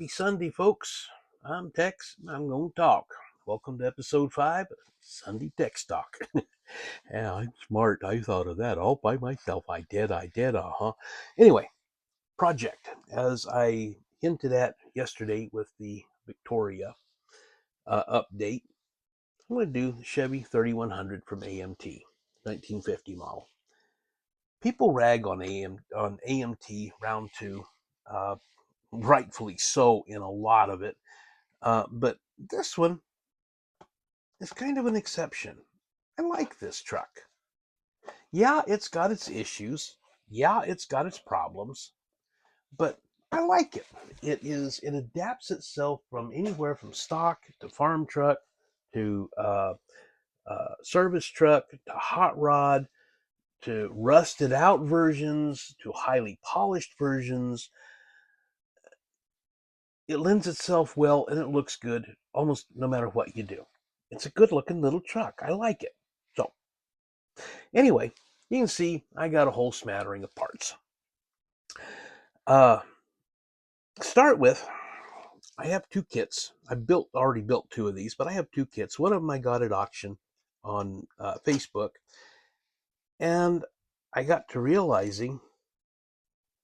Happy Sunday, folks. I'm Tex, and I'm going to talk. Welcome to episode 5 of Sunday Tex Talk. Yeah, I'm smart. I thought of that all by myself. I did, Anyway, project. As I hinted at yesterday with the Victoria update, I'm going to do the Chevy 3100 from AMT, 1950 model. People rag on AMT round 2, rightfully so in a lot of it. But this one is kind of an exception. I like this truck. Yeah, it's got its issues. Yeah, it's got its problems. But I like it. It adapts itself from anywhere from stock to farm truck to service truck to hot rod to rusted out versions to highly polished versions. It lends itself well and it looks good almost no matter what you do. It's a good looking little truck. I like it. So, anyway, you can see I got a whole smattering of parts. Start with, I have 2 kits. I already built 2 of these, but I have 2 kits. One of them I got at auction on Facebook, and I got to realizing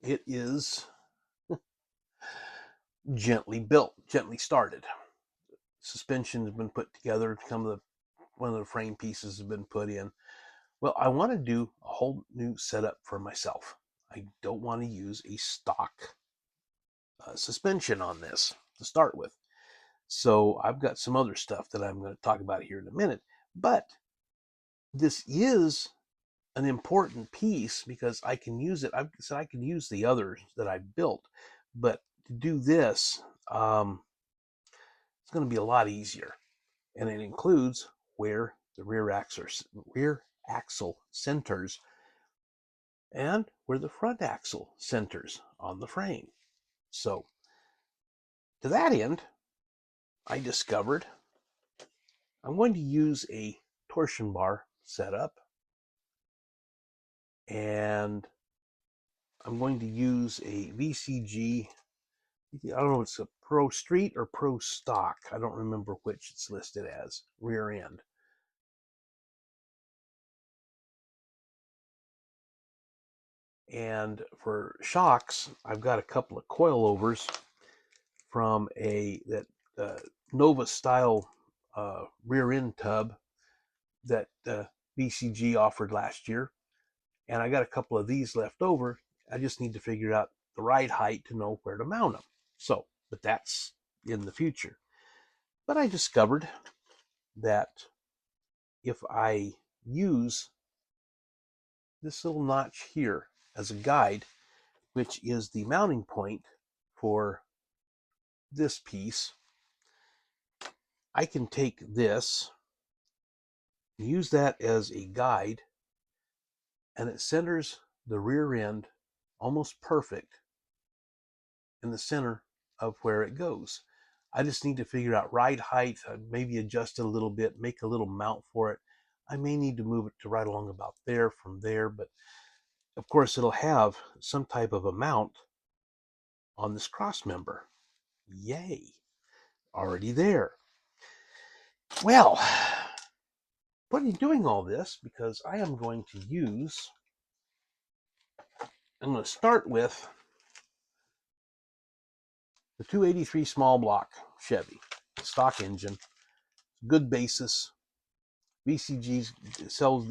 it is gently built, gently started. Suspension has been put together. One of the frame pieces has been put in. Well, I want to do a whole new setup for myself. I don't want to use a stock suspension on this to start with. So I've got some other stuff that I'm going to talk about here in a minute. But this is an important piece because I can use it. I've said I can use the others that I've built, but to do this, it's going to be a lot easier. And it includes where the rear axle centers and where the front axle centers on the frame. So to that end, I discovered I'm going to use a torsion bar setup, and I'm going to use a VCG. I don't know if it's a Pro Street or Pro Stock. I don't remember which it's listed as, rear end. And for shocks, I've got a couple of coilovers from that Nova style rear end tub that VCG offered last year. And I got a couple of these left over. I just need to figure out the right height to know where to mount them. So, but that's in the future. But I discovered that if I use this little notch here as a guide, which is the mounting point for this piece, I can take this, use that as a guide, and it centers the rear end almost perfect in the center of where it goes. I just need to figure out right height, maybe adjust it a little bit, make a little mount for it. I may need to move it to right along about there from there, but of course it'll have some type of a mount on this cross member. Yay, already there. Well, what are you doing all this? Because I am going to I'm going to start with the 283 small block Chevy, stock engine, good basis. VCG sells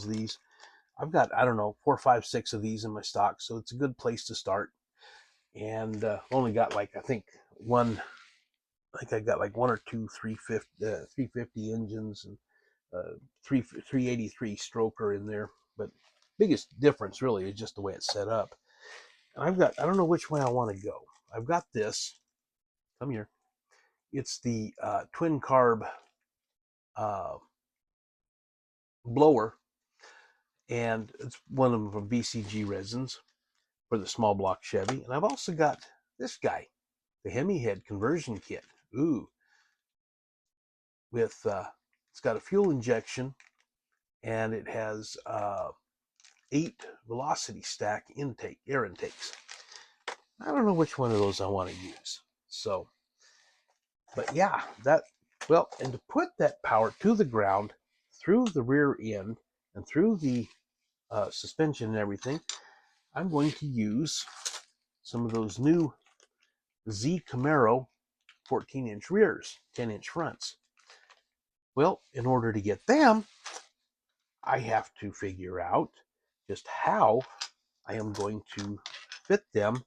these. I've got, I don't know, 4, 5, 6 of these in my stock, so it's a good place to start. And only got like, I think I got like 1 or 2 350 engines and 383 stroker in there. But biggest difference really is just the way it's set up. And I don't know which way I want to go. I've got this, come here. It's the twin carb blower, and it's one of them BCG resins for the small block Chevy. And I've also got this guy, the hemi head conversion kit. Ooh, with it's got a fuel injection, and it has 8 velocity stack air intakes. I don't know which one of those I want to use. So, but yeah, well, and to put that power to the ground through the rear end and through the suspension and everything, I'm going to use some of those new Z Camaro 14-inch rears, 10-inch fronts. Well, in order to get them, I have to figure out just how I am going to fit them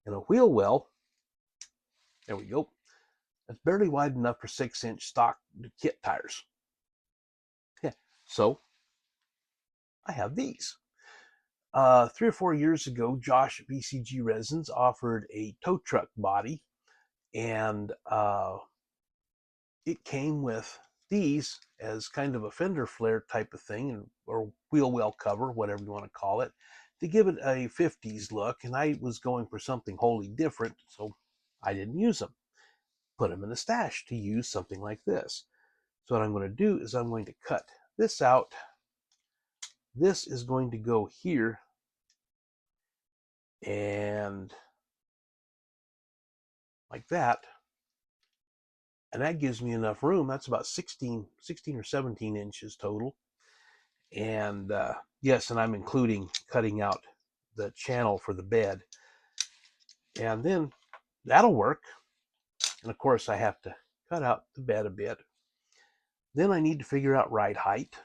in a wheel well. There we go. It's barely wide enough for 6-inch stock kit tires. Yeah. So I have these. 3 or 4 years ago, Josh at BCG Resins offered a tow truck body, and it came with these as kind of a fender flare type of thing, or wheel well cover, whatever you want to call it, to give it a 50s look. And I was going for something wholly different, so I didn't use them. Put them in the stash to use something like this. So what I'm going to do is I'm going to cut this out. This is going to go here, and like that. And that gives me enough room. That's about 16 or 17 inches total. And yes, and I'm including cutting out the channel for the bed. And then that'll work. And of course, I have to cut out the bed a bit. Then I need to figure out ride height,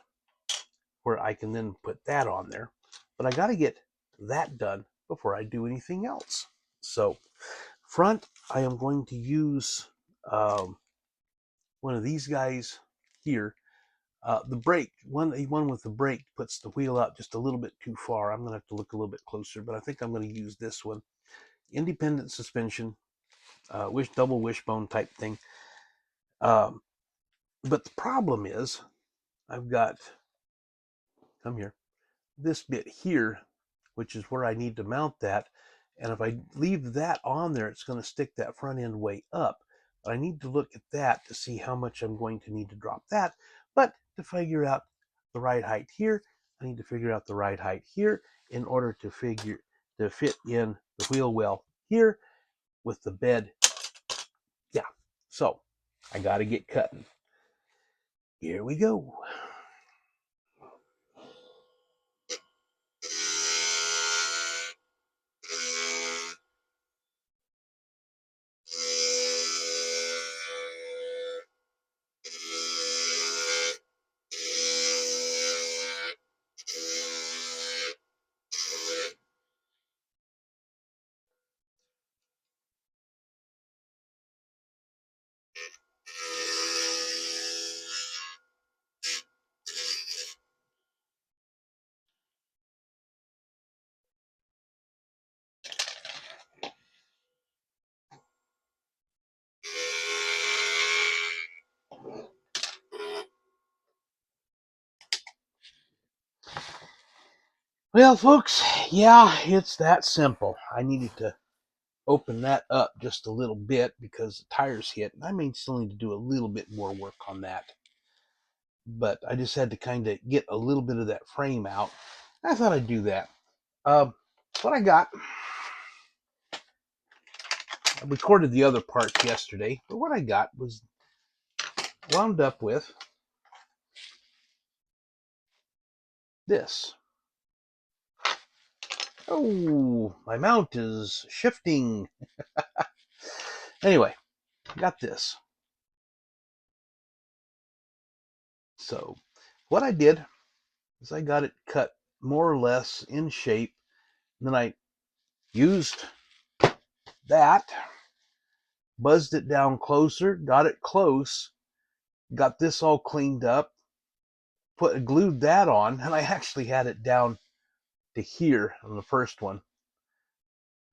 where I can then put that on there. But I got to get that done before I do anything else. So front, I am going to use one of these guys here. The brake, one with the brake puts the wheel out just a little bit too far. I'm going to have to look a little bit closer, but I think I'm going to use this one. Independent suspension, double wishbone type thing. But the problem is, I've got, come here, this bit here, which is where I need to mount that. And if I leave that on there, it's going to stick that front end way up. But I need to look at that to see how much I'm going to need to drop that. But to figure out the right height here, I need to figure out the right height here in order to fit in the wheel well here with the bed. Yeah, so I got to get cutting. Here we go. Well, folks, yeah, it's that simple. I needed to open that up just a little bit because the tires hit, and I may still need to do a little bit more work on that. But I just had to kind of get a little bit of that frame out. I thought I'd do that. What I got, I recorded the other parts yesterday, but what I got was wound up with this. Oh, my mount is shifting. Anyway, got this. So what I did is I got it cut more or less in shape. And then I used that, buzzed it down closer, got it close, got this all cleaned up, glued that on, and I actually had it down to here on the first one.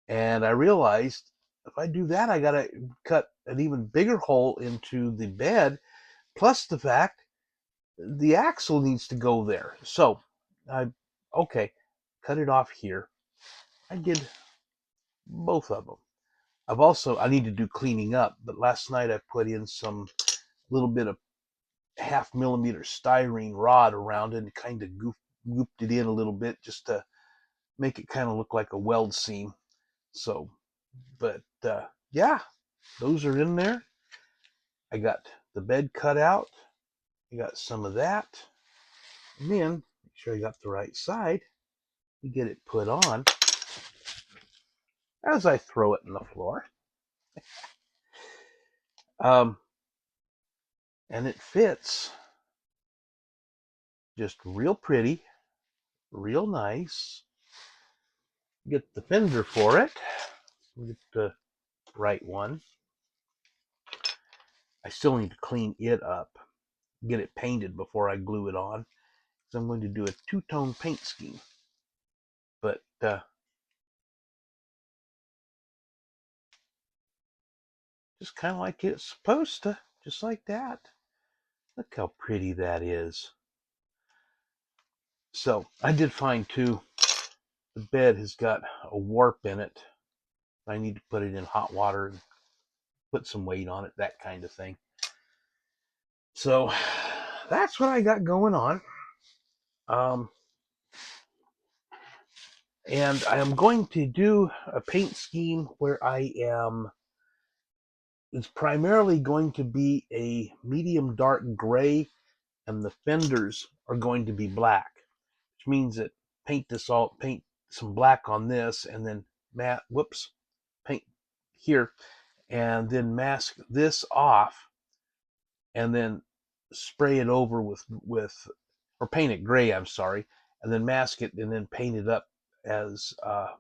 And I realized if I do that, I got to cut an even bigger hole into the bed, plus the fact the axle needs to go there. So okay, cut it off here. I did both of them. I need to do cleaning up, but last night I put in some little bit of 0.5 millimeter styrene rod around it and kind of gooped it in a little bit just to make it kind of look like a weld seam. So, but yeah, those are in there. I got the bed cut out. I got some of that. And then, make sure I got the right side. We get it put on as I throw it on the floor. And it fits just real pretty, real nice. Get the fender for it. Get the right one. I still need to clean it up, get it painted before I glue it on. So I'm going to do a two-tone paint scheme. But just kind of like it's supposed to, just like that. Look how pretty that is. So I did find too, the bed has got a warp in it. I need to put it in hot water and put some weight on it, that kind of thing. So that's what I got going on. And I am going to do a paint scheme where it's primarily going to be a medium dark gray, and the fenders are going to be black, which means that paint some black on this, and then paint here, and then mask this off, and then spray it over with or paint it gray, I'm sorry, and then mask it and then paint it up as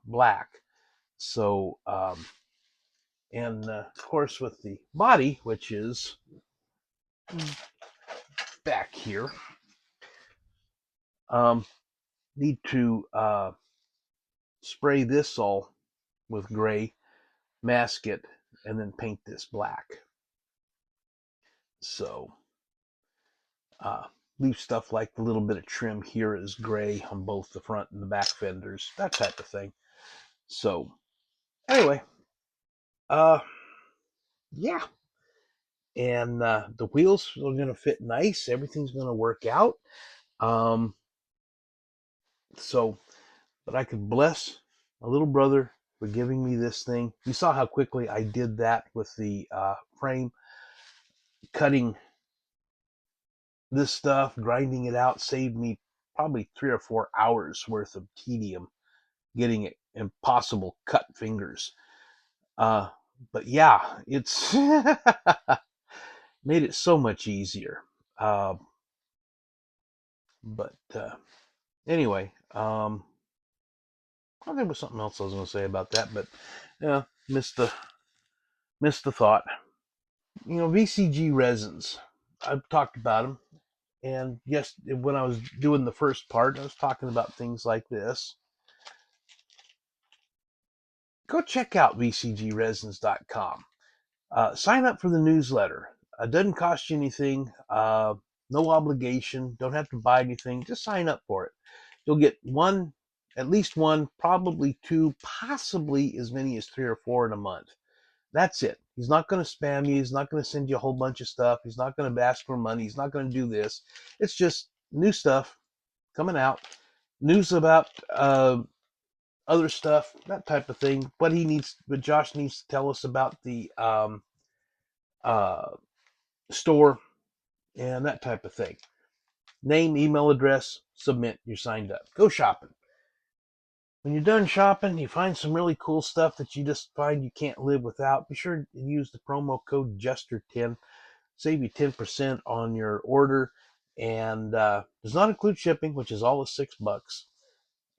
black. So and of course with the body, which is back here, need to spray this all with gray, mask it, and then paint this black. So leave stuff like a little bit of trim here as gray on both the front and the back fenders, that type of thing. So anyway, yeah. And the wheels are going to fit nice. Everything's going to work out. So, but I could bless my little brother for giving me this thing. You saw how quickly I did that with the frame, cutting this stuff, grinding it out, saved me probably 3 or 4 hours worth of tedium getting it impossible cut fingers. But yeah, it's made it so much easier. But anyway, well, there was something else I was going to say about that, but yeah, missed the thought. You know, VCG resins. I've talked about them, and yes, when I was doing the first part, I was talking about things like this. Go check out vcgresins.com. Sign up for the newsletter. It doesn't cost you anything. No obligation. Don't have to buy anything. Just sign up for it. You'll get at least one, probably two, possibly as many as 3 or 4 in a month. That's it. He's not going to spam you. He's not going to send you a whole bunch of stuff. He's not going to ask for money. He's not going to do this. It's just new stuff coming out, news about other stuff, that type of thing. What Josh needs to tell us about the store and that type of thing. Name, email address, submit. You're signed up. Go shopping. When you're done shopping, you find some really cool stuff that you just find you can't live without. Be sure to use the promo code Jester10. Save you 10% on your order, and does not include shipping, which is all of $6.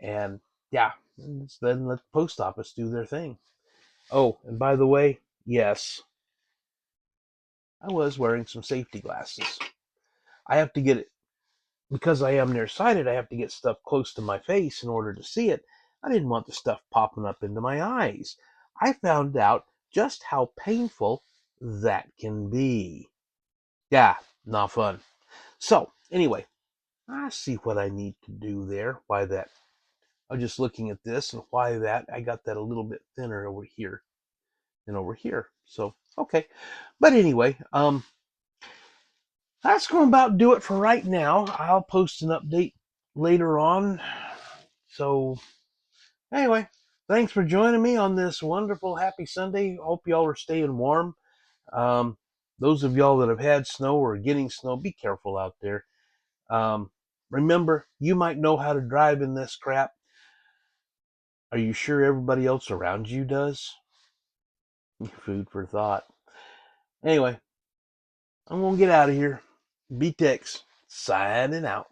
And yeah, then let the post office do their thing. Oh, and by the way, yes, I was wearing some safety glasses. I have to get it because I am nearsighted. I have to get stuff close to my face in order to see it. I didn't want the stuff popping up into my eyes. I found out just how painful that can be. Yeah, not fun. So, anyway, I see what I need to do there. Why that? I'm just looking at this and why that. I got that a little bit thinner over here than over here. So, okay. But anyway, that's going to about do it for right now. I'll post an update later on. So, anyway, Thanks for joining me on this wonderful, happy Sunday. Hope y'all are staying warm. Um, those of y'all that have had snow or are getting snow, be careful out there. Remember, you might know how to drive in this crap. Are you sure everybody else around you does? Food for thought. Anyway, I'm going to get out of here. B-Tex, signing out.